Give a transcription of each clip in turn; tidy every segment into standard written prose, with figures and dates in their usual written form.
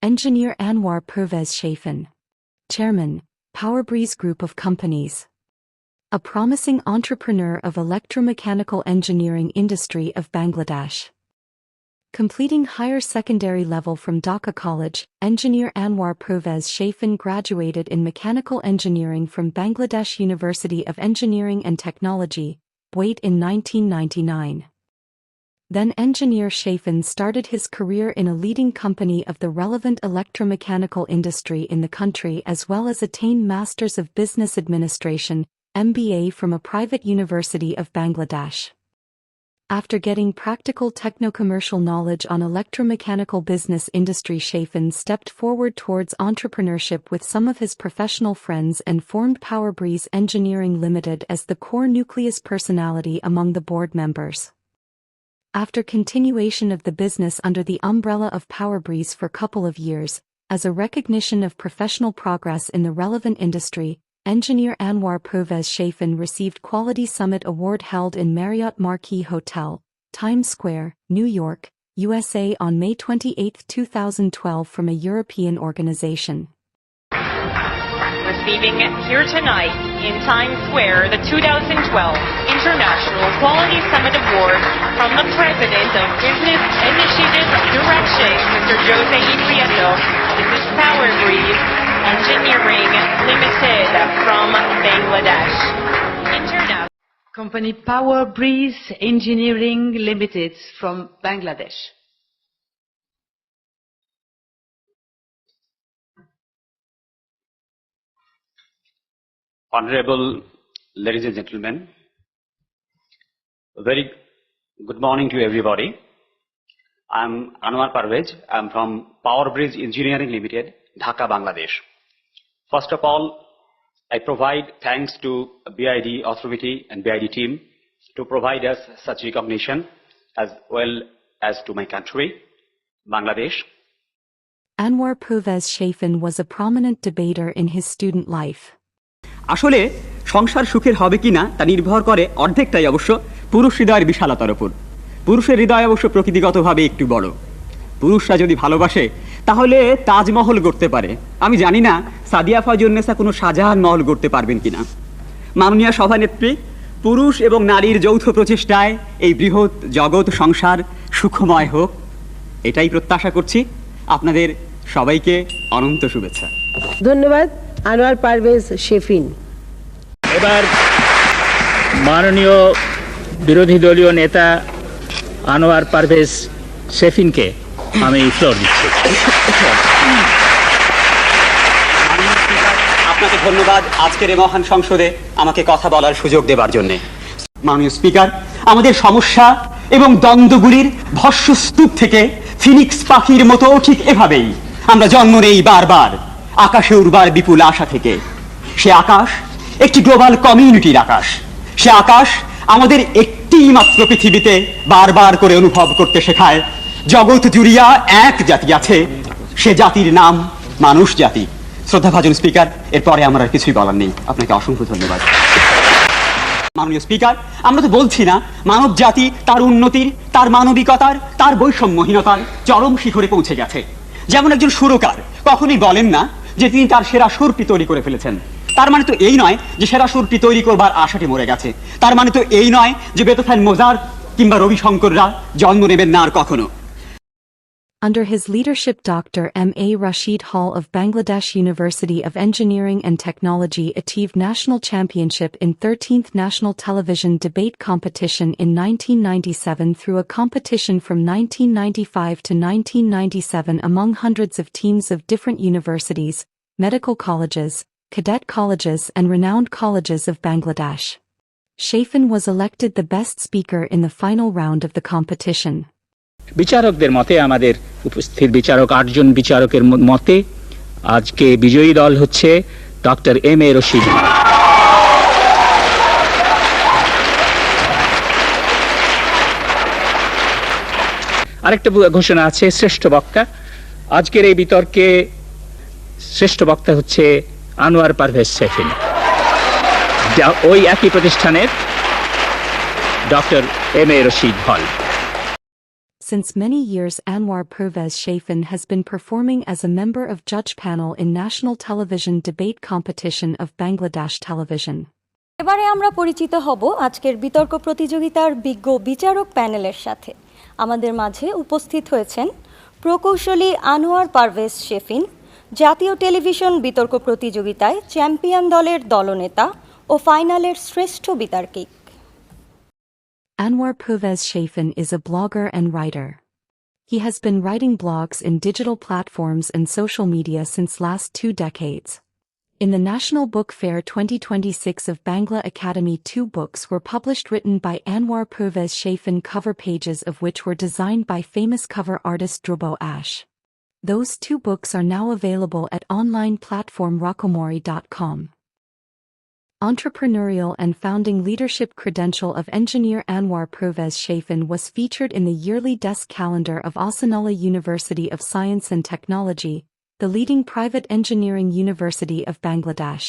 Engineer Anwar Pervez Shafin. Chairman, PowerBreeze Group of Companies. A promising entrepreneur of electromechanical engineering industry of Bangladesh. Completing higher secondary level from Dhaka College, Engineer Anwar Pervez Shafin graduated in mechanical engineering from Bangladesh University of Engineering and Technology, BUET in 1999. Then Engineer Shafin started his career in a leading company of the relevant electromechanical industry in the country as well as attained Masters of Business Administration, MBA from a private university of Bangladesh. After getting practical techno-commercial knowledge on electromechanical business industry, Shafin stepped forward towards entrepreneurship with some of his professional friends and formed PowerBreeze Engineering Limited as the core nucleus personality among the board members. After continuation of the business under the umbrella of PowerBreeze for a couple of years, as a recognition of professional progress in the relevant industry, Engineer Anwar Pervez Shafin received Quality Summit Award held in Marriott Marquis Hotel, Times Square, New York, USA on May 28, 2012 from a European organization. Receiving here tonight in Times Square the 2012 International Quality Summit Award from the President of Business Initiative Direction, Mr. Jose Prieto. This is PowerBreeze Engineering Limited from Bangladesh. Company PowerBreeze Engineering Limited from Bangladesh. Honorable ladies and gentlemen, a very good morning to everybody. I'm Anwar Pervez. I'm from PowerBreeze Engineering Limited, Dhaka, Bangladesh. First of all, I provide thanks to BID Authority and BID team to provide us such recognition as well as to my country, Bangladesh. Anwar Pervez Shafin was a prominent debater in his student life. আসলে সংসার সুখের হবে কিনা তা নির্ভর করে অর্ধেকটাই অবশ্য পুরুষ হৃদয়ের বিশালতার উপর। পুরুষের হৃদয় অবশ্য প্রকৃতিগতভাবে একটু বড়। পুরুষরা যদি ভালোবাসে তাহলে তাজমহল গড়তে পারে। আমি জানি না সাদিয়া ফয়জুন্নেসা কোনো শাহজাহান মহল গড়তে পারবেন কিনা। মাননীয় সভানেত্রী, পুরুষ এবং নারীর যৌথ প্রচেষ্টায় এই বৃহৎ জগৎ সংসার সুখময় হোক এটাই প্রত্যাশা করছি। আপনাদের সবাইকে অনন্ত শুভেচ্ছা। ধন্যবাদ আনোয়ার পারভেজ শেফিন। এবার মাননীয় বিরোধী দলীয় নেতা আনোয়ার পারভেজ শেফিনকে আমি ফ্লোর দিচ্ছি। আপনাকে ধন্যবাদ আজকের এই মহান সংসদে আমাকে কথা বলার সুযোগ দেওয়ার জন্য। মাননীয় স্পিকার, আমাদের সমস্যা এবং দ্বন্দ্বগুলির ভস্মস্তূপ থেকে ফিনিক্স পাখির মতো ঠিক এভাবেই আমরা জন্ম নেই বারবার আকাশে উড়বার বিপুল আশা থেকে। সে আকাশ একটি গ্লোবাল কমিউনিটির আকাশ। সে আকাশ আমাদের একটি মাত্র পৃথিবীতে বারবার করে অনুভব করতে শেখায় জগৎ জুড়িয়া এক জাতি আছে, সে জাতির নাম মানুষ জাতি। শ্রদ্ধাভাজন স্পিকার, এরপরে আমার আর কিছুই বলার নেই। আপনাকে অসংখ্য ধন্যবাদ। মাননীয় স্পিকার, আমরা তো বলছি না মানব জাতি তার উন্নতির, তার মানবিকতার, তার বৈষম্যহীনতার চরম শিখরে পৌঁছে গেছে। যেমন একজন সুরকার কখনোই বলেন না যে তিনি তার সেরা সুরটি তৈরি করে ফেলেছেন। তার মানে তো এই নয় যে সেরা সুরটি তৈরি করবার আশাটি মরে গেছে। তার মানে তো এই নয় যে বেতোফেন, মোজার্ট কিংবা রবি শঙ্কররা জন্ম নেবেন না আর কখনো। Under his leadership, Dr. M.A. Rashid Hall of Bangladesh University of Engineering and Technology achieved national championship in 13th National Television Debate Competition in 1997 through a competition from 1995 to 1997 among hundreds of teams of different universities, medical colleges, cadet colleges and renowned colleges of Bangladesh. Shafin was elected the best speaker in the final round of the competition. বিচারকদের মতে, আমাদের উপস্থিত বিচারক 8 জন বিচারকের মতে আজকে বিজয়ী দল হচ্ছে ডক্টর M.A. রশিদ। আরেকটা ঘোষণা আছে, শ্রেষ্ঠ বক্তা। আজকের এই বিতর্কে শ্রেষ্ঠ বক্তা হচ্ছে আনোয়ার পারভেজ শেফিন, ওই একই প্রতিষ্ঠানের ডক্টর M.A. রশিদ হল। Since many years Anwar Pervez Shafin has been performing as a member of judge panel in National Television Debate Competition of Bangladesh Television. এবারে আমরা পরিচিত হব আজকের বিতর্ক প্রতিযোগিতার বিজ্ঞ বিচারক প্যানেলের সাথে। আমাদের মাঝে উপস্থিত হয়েছেন প্রকৌশলী আনোয়ার পারভেজ শেফিন, জাতীয় টেলিভিশন বিতর্ক প্রতিযোগিতায় চ্যাম্পিয়ন দলের দলনেতা ও ফাইনালের শ্রেষ্ঠ বিতার্কিক। Anwar Pervez Shafin is a blogger and writer. He has been writing blogs in digital platforms and social media since last 2 decades. In the National Book Fair 2026 of Bangla Academy, 2 books were published written by Anwar Pervez Shafin, cover pages of which were designed by famous cover artist Drobo Ash. Those 2 books are now available at online platform rakomori.com. Entrepreneurial and founding leadership credential of engineer Anwar Pervez Shafin was featured in the yearly desk calendar of Ahsanullah University of Science and Technology, the leading private engineering university of Bangladesh.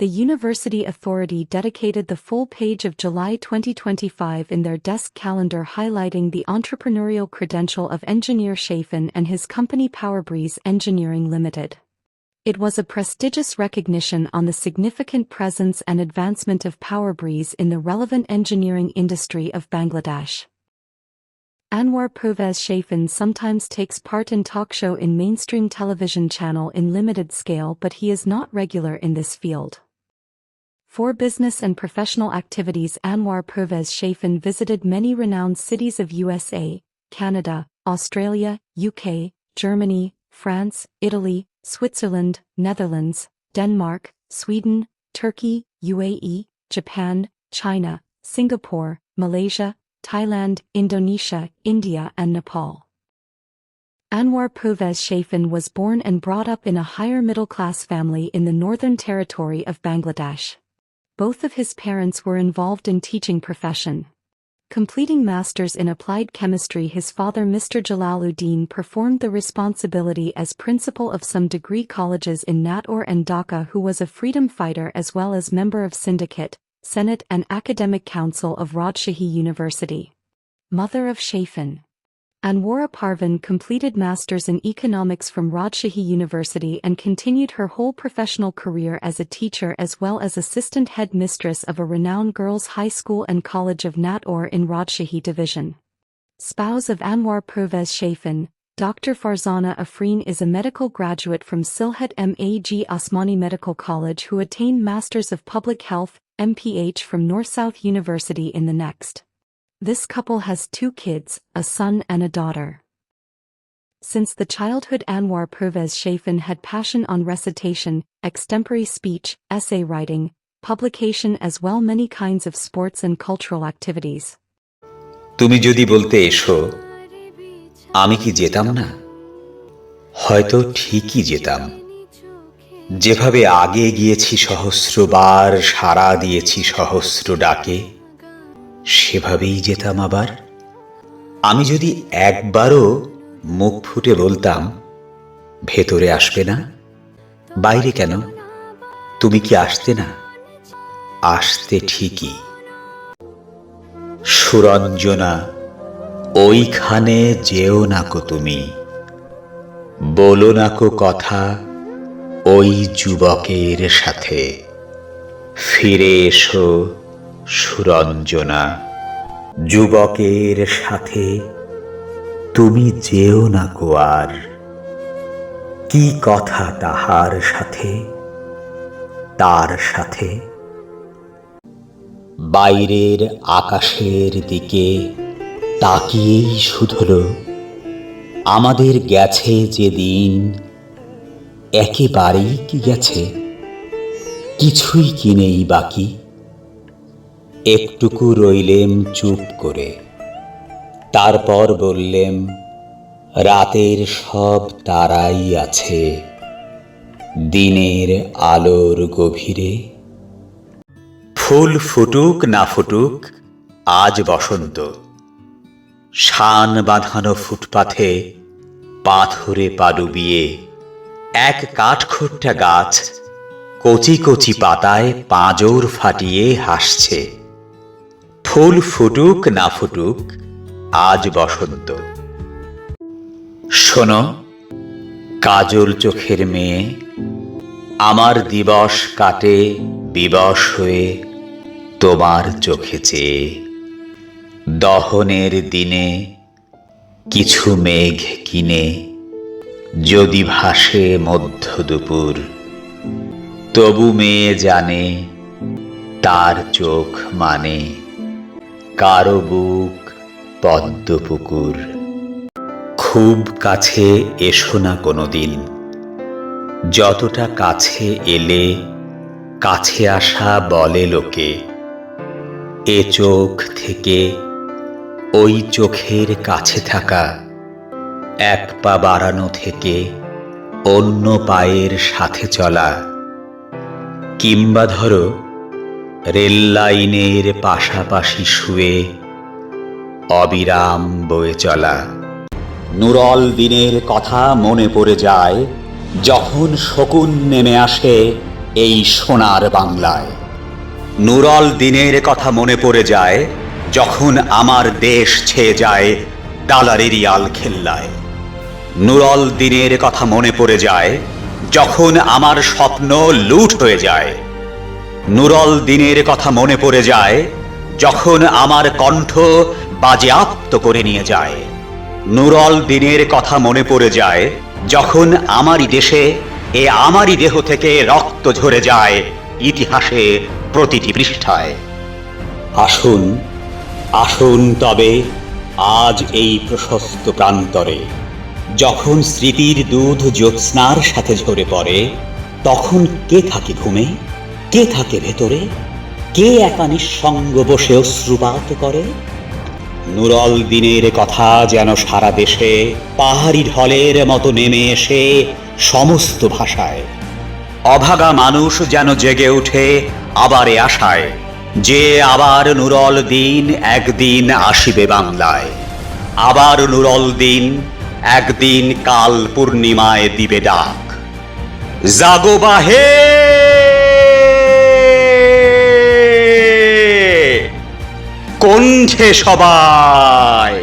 The university authority dedicated the full page of July 2025 in their desk calendar, highlighting the entrepreneurial credential of engineer Shafin and his company PowerBreeze Engineering Limited. It was a prestigious recognition on the significant presence and advancement of PowerBreeze in the relevant engineering industry of Bangladesh. Anwar Pervez Shafin sometimes takes part in talk show in mainstream television channel in limited scale, but he is not regular in this field. For business and professional activities, Anwar Pervez Shafin visited many renowned cities of USA, Canada, Australia, UK, Germany, France, Italy, Switzerland, Netherlands, Denmark, Sweden, Turkey, UAE, Japan, China, Singapore, Malaysia, Thailand, Indonesia, India and Nepal. Anwar Pervez Shafin was born and brought up in a higher middle-class family in the Northern Territory of Bangladesh. Both of his parents were involved in teaching profession. Completing Masters in Applied Chemistry, his father Mr. Jalaluddin performed the responsibility as principal of some degree colleges in Natore and Dhaka, who was a freedom fighter as well as member of Syndicate, Senate and Academic Council of Rajshahi University. Mother of Shafin. Anwara Parvin completed Masters in Economics from Rajshahi University and continued her whole professional career as a teacher as well as assistant head mistress of a renowned girls' high school and college of Natore in Rajshahi Division. Spouse of Anwar Pervez Shafin, Dr. Farzana Afreen is a medical graduate from Silhet Mag Osmani Medical College who attained Masters of Public Health, MPH from North-South University in the next. This couple has 2 kids, a son and a daughter. Since the childhood, Anwar Pervez Shafin had passion on recitation, extempore speech, essay writing, publication as well many kinds of sports and cultural activities. তুমি যদি বলতে এসো আমি কি যেতাম না? হয়তো ঠিকই যেতাম। যেভাবে আগে গিয়েছি সহস্রবার, সাড়া দিয়েছি সহস্র ডাকে, সেভাবেই যেতাম আবার। আমি যদি একবারও মুখ ফুটে বলতাম ভেতরে আসবে না, বাইরে কেন, তুমি কি আসতে না? আসতে ঠিকই। সুরঞ্জনা ওইখানে যেও নাকো তুমি, বলো নাকো কথা ওই যুবকের সাথে, ফিরে এসো সুরঞ্জনা, যুবকের সাথে তুমি যেও নাকো আর, কি কথা তাহার সাথে, তার সাথে। বাইরের আকাশের দিকে তাকিয়েই শুধলো আমাদের গেছে যে দিন, একেবারেই কি গেছে, কিছুই কি নেই বাকি। একটুকু রইলেম চুপ করে, তারপর বললেম রাতের সব তারাই আছে দিনের আলোর গভীরে। ফুল ফুটুক না ফুটুক আজ বসন্ত, শান বাঁধানো ফুটপাথে পাথরে পা ডুবিয়ে এক কাঠখোট্টা গাছ কচি কচি পাতায় পাঁজর ফাটিয়ে হাসছে। ফুল ফুটুক না ফুটুক আজ বসন্ত। শোনো কাজল চোখের মেয়ে, আমার দিবস কাটে বিবশ হয়ে তোমার চোখে চেয়ে। দহনের দিনে কিছু মেঘ কিনে যদি ভাসে মধ্য দুপুর, তবু মেয়ে জানে তার চোখ মানে কারো বুক পদ্মপুকুর। খুব কাছে এসো না কোনোদিন, যতটা কাছে এলে কাছে আসা বলে লোকে। এ চোখ থেকে ওই চোখের কাছে থাকা, এক পা বাড়ানো থেকে অন্য পায়ের সাথে চলা, কিংবা ধরো রেল লাইনের পাশাপাশি শুয়ে অবিরাম বয়ে চলা। নুরল দিনের কথা মনে পড়ে যায় যখন শকুন নেমে আসে এই সোনার বাংলায়। নুরল দিনের কথা মনে পড়ে যায় যখন আমার দেশ ছেয়ে যায় ডালারের আল খেল্লায়। নুরল দিনের কথা মনে পড়ে যায় যখন আমার স্বপ্ন লুট হয়ে যায়। নুরল দিনের কথা মনে পড়ে যায় যখন আমার কণ্ঠ বাজেয়াপ্ত করে নিয়ে যায়। নুরল দিনের কথা মনে পড়ে যায় যখন আমারই দেশে আমারই দেহ থেকে রক্ত ঝরে যায় ইতিহাসে প্রতিটি পৃষ্ঠায়। আসুন আসুন তবে আজ এই প্রশস্ত প্রান্তরে, যখন স্মৃতির দুধ জ্যোৎস্নার সাথে ঝরে পড়ে, তখন কে থাকে ঘুমে, কে থাকে ভেতরে, কে একা নিঃসঙ্গ বসে অশ্রুপাত করে। নুরল দিনের কথা যেন সারা দেশে পাহাড়ি ঢলের মতো নেমে এসে সমস্ত ভাষায়। অভাগা মানুষ যেন জেগে ওঠে আবার এ আশায় যে আবার নুরল দিন একদিন আসিবে বাংলায়। আবার নুরল দিন একদিন কাল পূর্ণিমায় দিবে ডাক, জাগো বাহে কণ্ঠে সবাই।